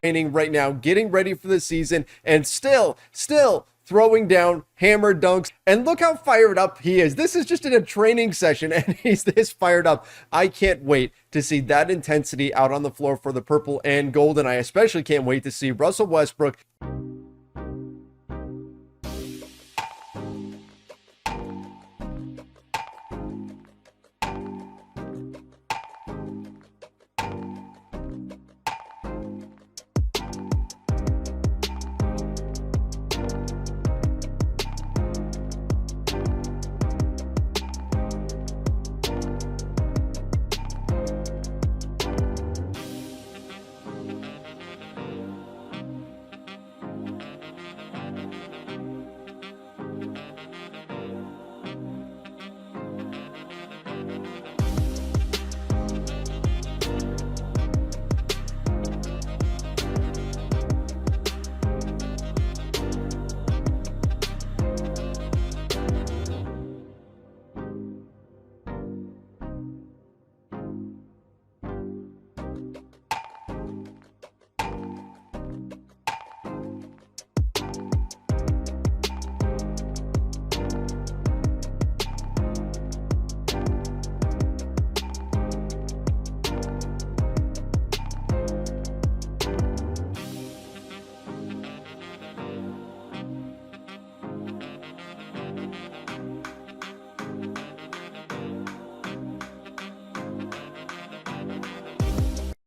training right now, getting ready for the season, and still throwing down hammer dunks. And look how fired up he is. This is just in a training session and he's this fired up. I can't wait to see that intensity out on the floor for the purple and gold. And I especially can't wait to see Russell Westbrook.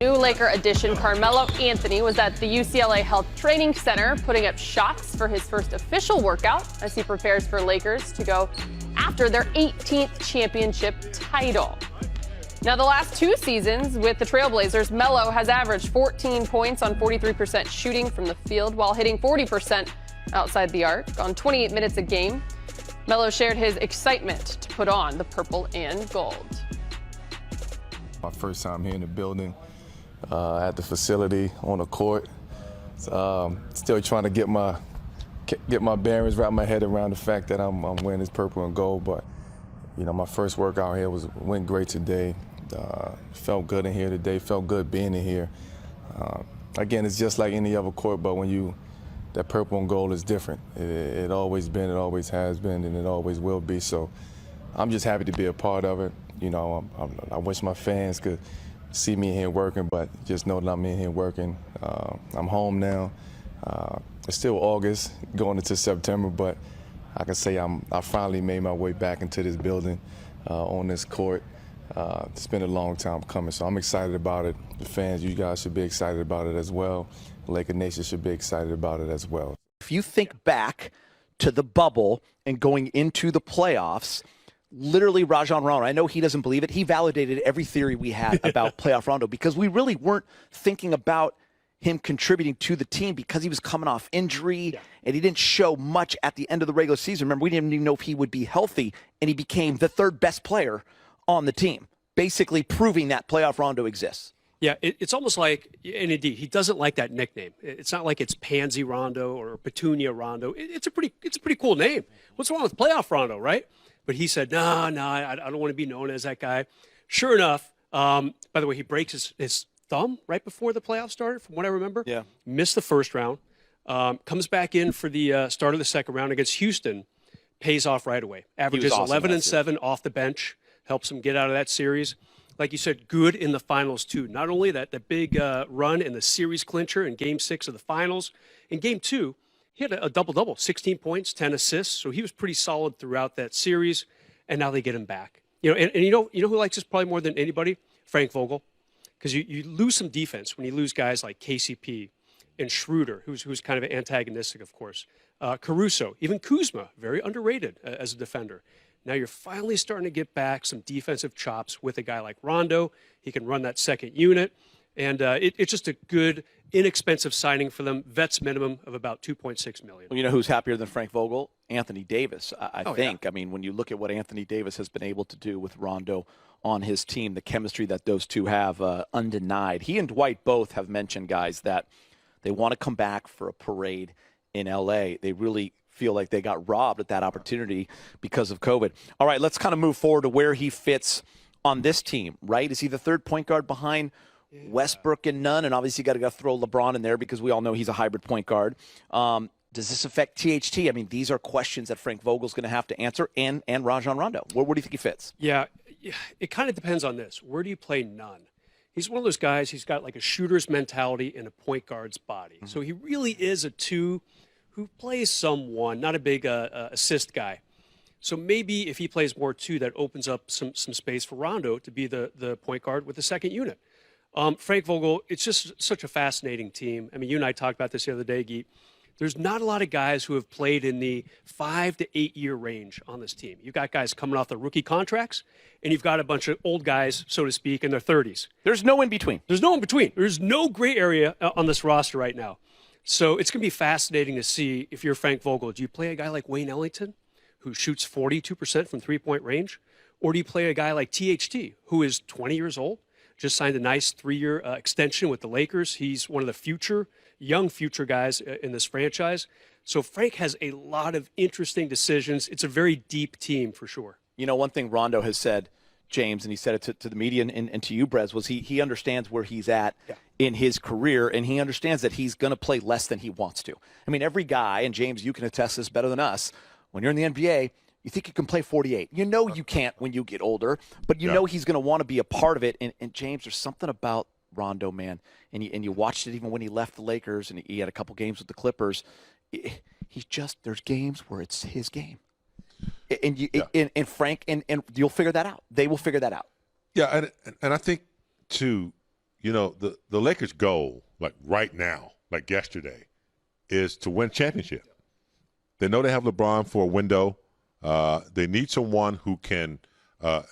New Laker addition Carmelo Anthony was at the UCLA Health Training Center putting up shots for his first official workout as he prepares for Lakers to go after their 18th championship title. Now, the last 2 seasons with the Trailblazers, Melo has averaged 14 points on 43% shooting from the field while hitting 40% outside the arc on 28 minutes a game. Melo shared his excitement to put on the purple and gold. My first time here in the building, at the facility, on the court. Still trying to get my bearings, wrap my head around the fact that I'm wearing this purple and gold. But you know, my first workout here went great today. Felt good in here today. Felt good being in here. Again, it's just like any other court, but when that purple and gold is different. It always been, it always has been, and it always will be. So I'm just happy to be a part of it. You know, I wish my fans could see me in here working, but just know that I'm in here working. I'm home now. It's still August, going into September, but I can say I finally made my way back into this building, on this court. It's been a long time coming, so I'm excited about it. The fans, you guys should be excited about it as well. Laker Nation should be excited about it as well. If you think back to the bubble and going into the playoffs, literally Rajon Rondo, I know he doesn't believe it. He validated every theory we had about playoff Rondo because we really weren't thinking about him contributing to the team because he was coming off injury and he didn't show much at the end of the regular season. Remember, we didn't even know if he would be healthy, and he became the 3rd best player on the team, basically proving that playoff Rondo exists. Yeah, it's almost like, and indeed, he doesn't like that nickname. It's not like it's Pansy Rondo or Petunia Rondo. It's a pretty cool name. What's wrong with playoff Rondo, right? But he said, no, I don't want to be known as that guy. Sure enough, by the way, he breaks his thumb right before the playoffs started, from what I remember. Yeah. Missed the first round. Comes back in for the start of the second round against Houston. Pays off right away. Averages awesome 11 and 7 off the bench. Helps him get out of that series. Like you said, good in the finals, too. Not only that, the big run in the series clincher in Game 6 of the finals. In Game 2, he had a double-double, 16 points, 10 assists. So he was pretty solid throughout that series, and now they get him back. You know, and you know who likes this probably more than anybody? Frank Vogel. Because you lose some defense when you lose guys like KCP and Schroeder, who's kind of antagonistic, of course. Caruso, even Kuzma, very underrated as a defender. Now you're finally starting to get back some defensive chops with a guy like Rondo. He can run that second unit. And it's just a good, inexpensive signing for them. Vets minimum of about $2.6 million. Well, you know who's happier than Frank Vogel? Anthony Davis, I think. Yeah. I mean, when you look at what Anthony Davis has been able to do with Rondo on his team, the chemistry that those two have, undenied. He and Dwight both have mentioned, guys, that they want to come back for a parade in L.A. They really feel like they got robbed at that opportunity because of COVID. All right, let's kind of move forward to where he fits on this team, right? Is he the third point guard behind Westbrook and none, and obviously you got to throw LeBron in there because we all know he's a hybrid point guard. Does this affect THT? I mean, these are questions that Frank Vogel's going to have to answer, and Rajon Rondo. Where do you think he fits? Yeah, it kind of depends on this. Where do you play none? He's one of those guys, he's got like a shooter's mentality in a point guard's body. So he really is a two who plays some one, not a big assist guy. So maybe if he plays more two, that opens up some space for Rondo to be the point guard with the second unit. Frank Vogel, it's just such a fascinating team. I mean, you and I talked about this the other day, Geet. There's not a lot of guys who have played in the 5 to 8 year range on this team. You've got guys coming off their rookie contracts, and you've got a bunch of old guys, so to speak, in their 30s. There's no in between. There's no in between. There's no gray area on this roster right now. So it's going to be fascinating to see if you're Frank Vogel. Do you play a guy like Wayne Ellington, who shoots 42% from three-point range? Or do you play a guy like THT, who is 20 years old, just signed a nice 3-year extension with the Lakers? He's one of the young future guys in this franchise. So Frank has a lot of interesting decisions. It's a very deep team for sure. You know, one thing Rondo has said, James, and he said it to the media and to you, Brez, was he understands where he's at in his career, and he understands that he's going to play less than he wants to. I mean, every guy, and James, you can attest this better than us, when you're in the NBA, you think you can play 48. You know you can't when you get older, but you know he's going to want to be a part of it. And James, there's something about Rondo, man, and you watched it even when he left the Lakers, and he had a couple games with the Clippers. There's games where it's his game. And Frank, and you'll figure that out. They will figure that out. Yeah, and I think, too, you know, the Lakers' goal, like right now, like yesterday, is to win championship. They know they have LeBron for a window. They need someone who can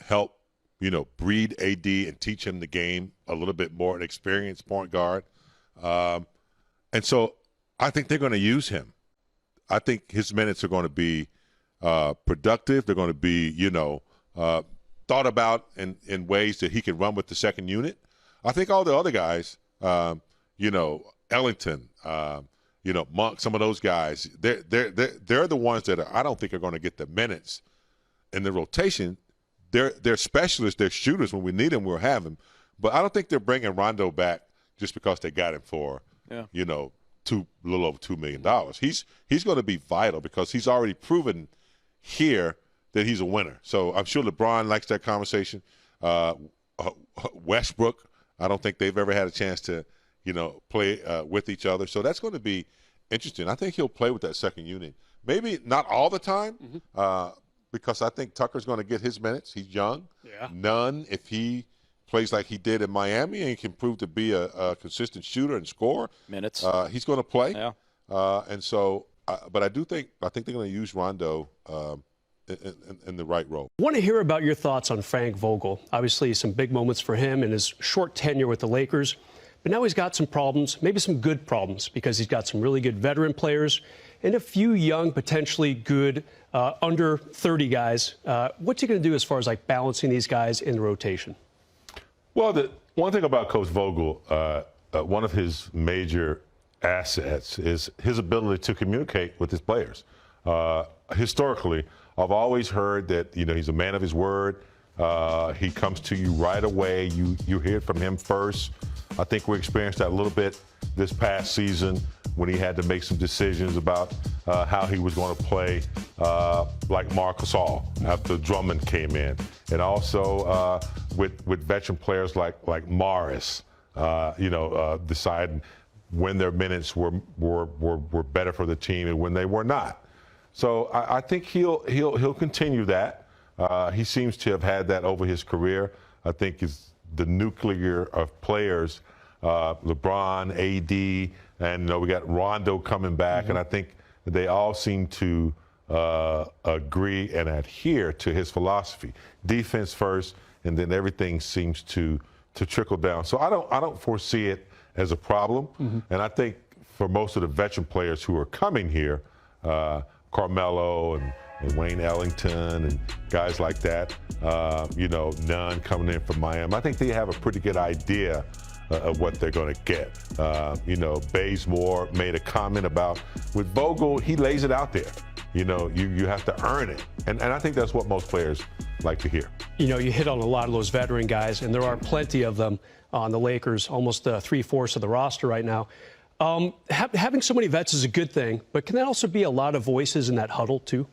help, you know, breed AD and teach him the game a little bit more, an experienced point guard. And so I think they're going to use him. I think his minutes are going to be productive. They're going to be, you know, thought about in ways that he can run with the second unit. I think all the other guys, you know, Ellington, you know, Monk, some of those guys, they're the ones that I don't think are going to get the minutes in the rotation. They're specialists. They're shooters. When we need them, we'll have them. But I don't think they're bringing Rondo back just because they got him for, you know, a little over $2 million. He's going to be vital because he's already proven here that he's a winner. So I'm sure LeBron likes that conversation. Westbrook, I don't think they've ever had a chance to, you know, play with each other. So that's going to be interesting. I think he'll play with that second unit. Maybe not all the time because I think Tucker's going to get his minutes. He's young. Yeah. None if he plays like he did in Miami and can prove to be a consistent shooter and scorer. Minutes. He's going to play. Yeah. And so, but I think they're going to use Rondo in the right role. I want to hear about your thoughts on Frank Vogel. Obviously, some big moments for him in his short tenure with the Lakers. But now he's got some problems, maybe some good problems, because he's got some really good veteran players and a few young, potentially good under 30 guys. What's he going to do as far as like balancing these guys in the rotation? Well, the one thing about Coach Vogel, one of his major assets is his ability to communicate with his players. Historically, I've always heard that, you know, he's a man of his word. He comes to you right away. You hear it from him first. I think we experienced that a little bit this past season when he had to make some decisions about how he was going to play, like Marc Gasol after Drummond came in, and also with veteran players like Morris, deciding when their minutes were better for the team and when they were not. So I think he'll continue that. He seems to have had that over his career. I think the nuclear of players, LeBron, AD, and we got Rondo coming back, and I think they all seem to agree and adhere to his philosophy. Defense first, and then everything seems to trickle down. So I don't foresee it as a problem. And I think for most of the veteran players who are coming here, Carmelo and Wayne Ellington and guys like that, Nunn coming in from Miami, I think they have a pretty good idea of what they're going to get. Bazemore made a comment about, with Vogel, he lays it out there. You have to earn it. And I think that's what most players like to hear. You know, you hit on a lot of those veteran guys, and there are plenty of them on the Lakers, almost 3/4 of the roster right now. Having so many vets is a good thing, but can that also be a lot of voices in that huddle, too?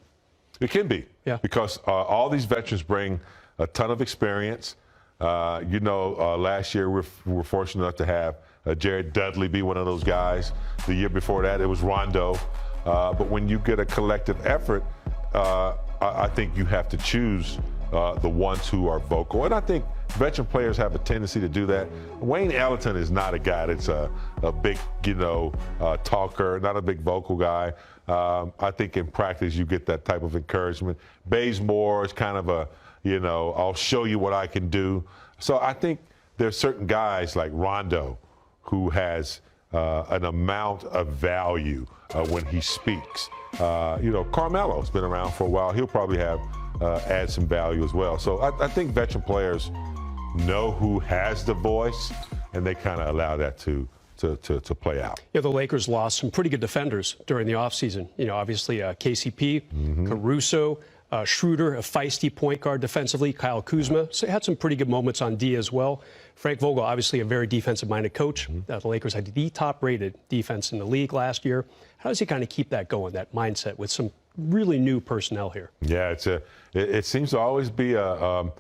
It can be, Yeah. because all these veterans bring a ton of experience. Last year we were fortunate enough to have Jared Dudley be one of those guys. The year before that, it was Rondo. But when you get a collective effort, I think you have to choose the ones who are vocal. And I think veteran players have a tendency to do that. Wayne Ellington is not a guy that's a big, talker, not a big vocal guy. I think in practice you get that type of encouragement. Bazemore is kind of a, I'll show you what I can do. So I think there's certain guys like Rondo who has an amount of value when he speaks. Carmelo's been around for a while. He'll probably add some value as well. So I think veteran players know who has the voice, and they kind of allow that to play out. Yeah, the Lakers lost some pretty good defenders during the offseason. Obviously KCP, Caruso, Schroeder, a feisty point guard defensively, Kyle Kuzma. So had some pretty good moments on D as well. Frank Vogel, obviously a very defensive-minded coach. The Lakers had the top-rated defense in the league last year. How does he kind of keep that going, that mindset, with some really new personnel here? Yeah, it seems to always be a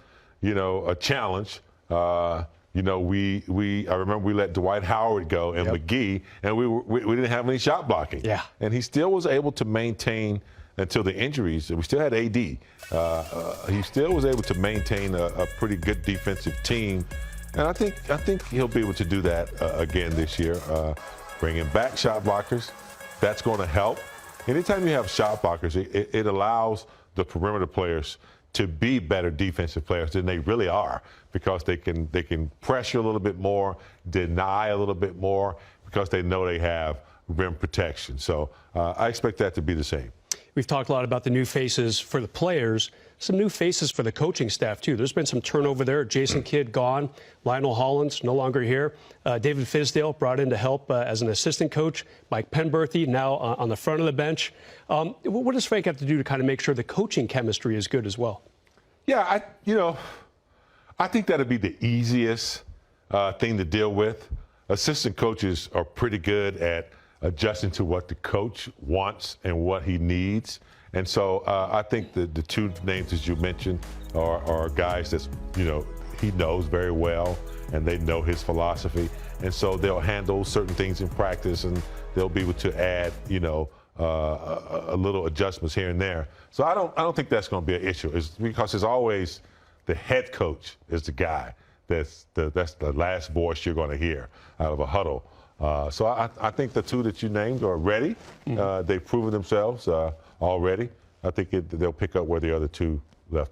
challenge. I remember we let Dwight Howard go and McGee, and we didn't have any shot blocking. Yeah. And he still was able to maintain until the injuries. We still had AD. He still was able to maintain a pretty good defensive team, and I think he'll be able to do that again this year. Bringing back shot blockers, that's going to help. Anytime you have shot blockers, it allows the perimeter players to be better defensive players than they really are, because they can pressure a little bit more, deny a little bit more, because they know they have rim protection. So I expect that to be the same. We've talked a lot about the new faces for the players, some new faces for the coaching staff, too. There's been some turnover there. Jason Kidd gone. Lionel Hollins no longer here. David Fizdale brought in to help as an assistant coach. Mike Penberthy now on the front of the bench. What does Frank have to do to kind of make sure the coaching chemistry is good as well? Yeah, I think that'd be the easiest thing to deal with. Assistant coaches are pretty good at adjusting to what the coach wants and what he needs. And so I think the two names that you mentioned are guys that, he knows very well, and they know his philosophy. And so they'll handle certain things in practice, and they'll be able to add, a little adjustments here and there. So I don't think that's going to be an issue. It's because it's always the head coach is the guy that's the last voice you're going to hear out of a huddle. So I think the two that you named are ready. They've proven themselves already. I think they'll pick up where the other two